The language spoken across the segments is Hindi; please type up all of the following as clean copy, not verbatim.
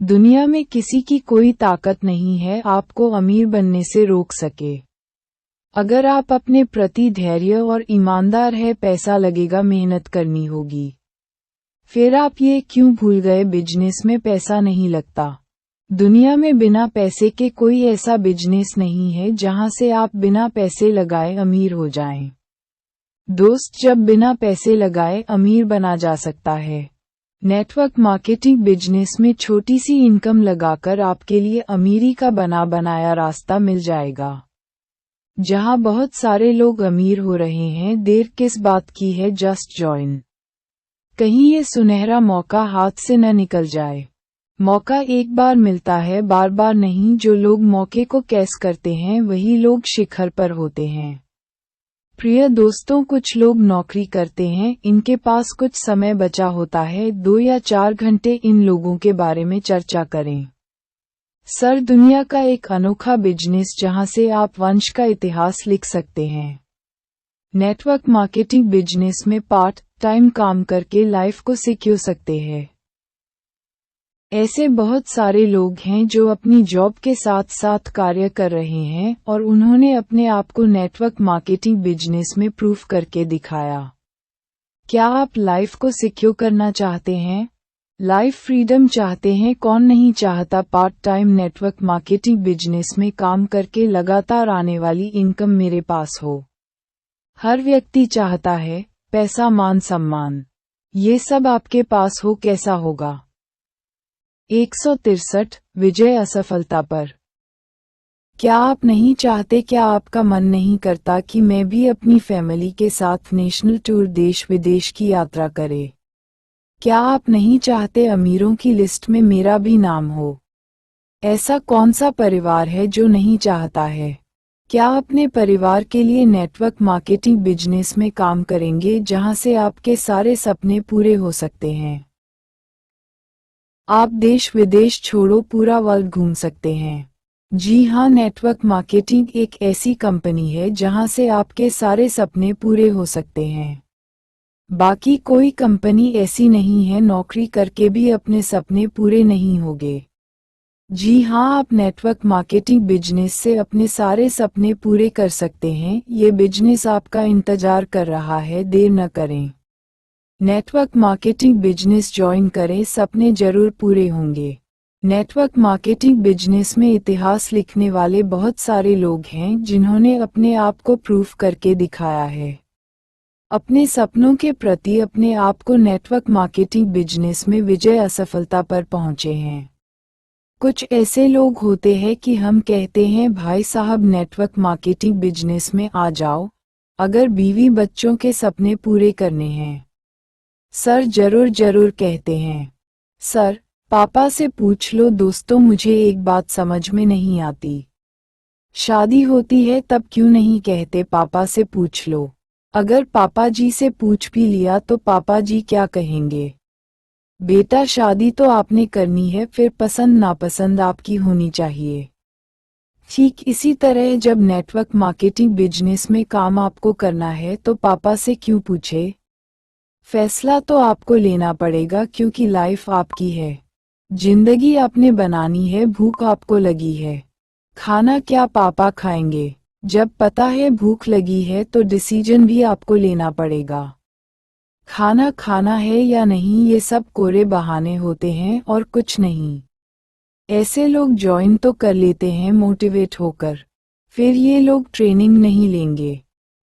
दुनिया में किसी की कोई ताकत नहीं है आपको अमीर बनने से रोक सके। अगर आप अपने प्रति धैर्य और ईमानदार है, पैसा लगेगा, मेहनत करनी होगी। फिर आप ये क्यों भूल गए, बिजनेस में पैसा नहीं लगता। दुनिया में बिना पैसे के कोई ऐसा बिजनेस नहीं है जहां से आप बिना पैसे लगाए अमीर हो जाएं। दोस्त, जब बिना पैसे लगाए अमीर बना जा सकता है। नेटवर्क मार्केटिंग बिजनेस में छोटी सी इनकम लगाकर आपके लिए अमीरी का बना बनाया रास्ता मिल जाएगा। जहां बहुत सारे लोग अमीर हो रहे हैं, देर किस बात की है, जस्ट जॉइन। कहीं ये सुनहरा मौका हाथ से न निकल जाए। मौका एक बार मिलता है, बार बार नहीं। जो लोग मौके को कैच करते हैं वही लोग शिखर पर होते हैं। प्रिय दोस्तों, कुछ लोग नौकरी करते हैं, इनके पास कुछ समय बचा होता है, 2 या 4 घंटे इन लोगों के बारे में चर्चा करें। सर, दुनिया का एक अनोखा बिजनेस जहां से आप वंश का इतिहास लिख सकते हैं। नेटवर्क मार्केटिंग बिजनेस में पार्ट टाइम काम करके लाइफ को सिक्योर सकते हैं। ऐसे बहुत सारे लोग हैं जो अपनी जॉब के साथ साथ कार्य कर रहे हैं और उन्होंने अपने आप को नेटवर्क मार्केटिंग बिजनेस में प्रूफ करके दिखाया। क्या आप लाइफ को सिक्योर करना चाहते हैं? लाइफ फ्रीडम चाहते हैं? कौन नहीं चाहता part time network marketing business में काम करके लगातार आने वाली इनकम मेरे पास हो। हर व्यक्ति चाहता है पैसा, मान सम्मान, ये सब आपके पास हो। कैसा होगा? 163 विजय असफलता पर। क्या आप नहीं चाहते, क्या आपका मन नहीं करता कि मैं भी अपनी फैमिली के साथ नेशनल टूर देश विदेश की यात्रा करे? क्या आप नहीं चाहते अमीरों की लिस्ट में मेरा भी नाम हो? ऐसा कौन सा परिवार है जो नहीं चाहता है? क्या अपने परिवार के लिए नेटवर्क मार्केटिंग बिजनेस में काम करेंगे जहां से आपके सारे सपने पूरे हो सकते हैं? आप देश विदेश छोड़ो, पूरा वर्ल्ड घूम सकते हैं। जी हाँ, नेटवर्क मार्केटिंग एक ऐसी कंपनी है जहां से आपके सारे सपने पूरे हो सकते हैं। बाकी कोई कंपनी ऐसी नहीं है, नौकरी करके भी अपने सपने पूरे नहीं होंगे। जी हाँ, आप नेटवर्क मार्केटिंग बिजनेस से अपने सारे सपने पूरे कर सकते हैं। ये बिजनेस आपका इंतजार कर रहा है, देर न करें। नेटवर्क मार्केटिंग बिजनेस ज्वाइन करें, सपने जरूर पूरे होंगे। नेटवर्क मार्केटिंग बिजनेस में इतिहास लिखने वाले बहुत सारे लोग हैं जिन्होंने अपने आप को प्रूफ करके दिखाया है। अपने सपनों के प्रति अपने आप को नेटवर्क मार्केटिंग बिजनेस में विजय असफलता पर पहुंचे हैं। कुछ ऐसे लोग होते हैं कि हम कहते हैं भाई साहब नेटवर्क मार्केटिंग बिजनेस में आ जाओ, अगर बीवी बच्चों के सपने पूरे करने हैं। सर, जरूर जरूर कहते हैं। सर, पापा से पूछ लो। दोस्तों, मुझे एक बात समझ में नहीं आती। शादी होती है तब क्यों नहीं कहते पापा से पूछ लो? अगर पापा जी से पूछ भी लिया तो पापा जी क्या कहेंगे? बेटा, शादी तो आपने करनी है, फिर पसंद नापसंद आपकी होनी चाहिए। ठीक इसी तरह जब नेटवर्क मार्केटिंग बिजनेस में काम आपको करना है तो पापा से क्यों पूछे? फैसला तो आपको लेना पड़ेगा क्योंकि लाइफ आपकी है। जिंदगी आपने बनानी है, भूख आपको लगी है। खाना क्या पापा खाएंगे? जब पता है भूख लगी है तो डिसीजन भी आपको लेना पड़ेगा। खाना खाना है या नहीं, ये सब कोरे बहाने होते हैं और कुछ नहीं। ऐसे लोग ज्वाइन तो कर लेते हैं मोटिवेट होकर, फिर ये लोग ट्रेनिंग नहीं लेंगे,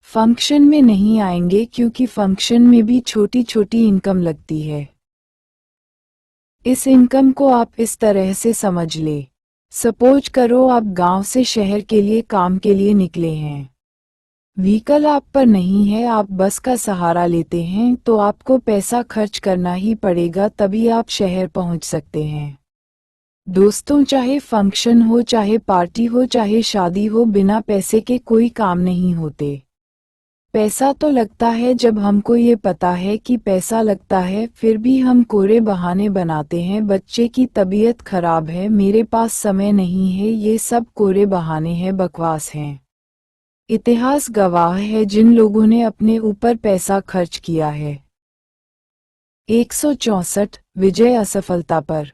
फंक्शन में नहीं आएंगे क्योंकि फंक्शन में भी छोटी छोटी इनकम लगती है। इस इनकम को आप इस तरह से समझ ले। सपोज करो आप गांव से शहर के लिए काम के लिए निकले हैं। व्हीकल आप पर नहीं है, आप बस का सहारा लेते हैं, तो आपको पैसा खर्च करना ही पड़ेगा, तभी आप शहर पहुंच सकते हैं। दोस्तों, चाहे फंक्शन हो, चाहे पार्टी हो, चाहे शादी हो, बिना पैसे के कोई काम नहीं होते। पैसा तो लगता है जब हमको ये पता है कि पैसा लगता है, फिर भी हम कोरे बहाने बनाते हैं। बच्चे की तबीयत खराब है, मेरे पास समय नहीं है, ये सब कोरे बहाने हैं, बकवास हैं। इतिहास गवाह है जिन लोगों ने अपने ऊपर पैसा खर्च किया है। 164 विजय असफलता पर।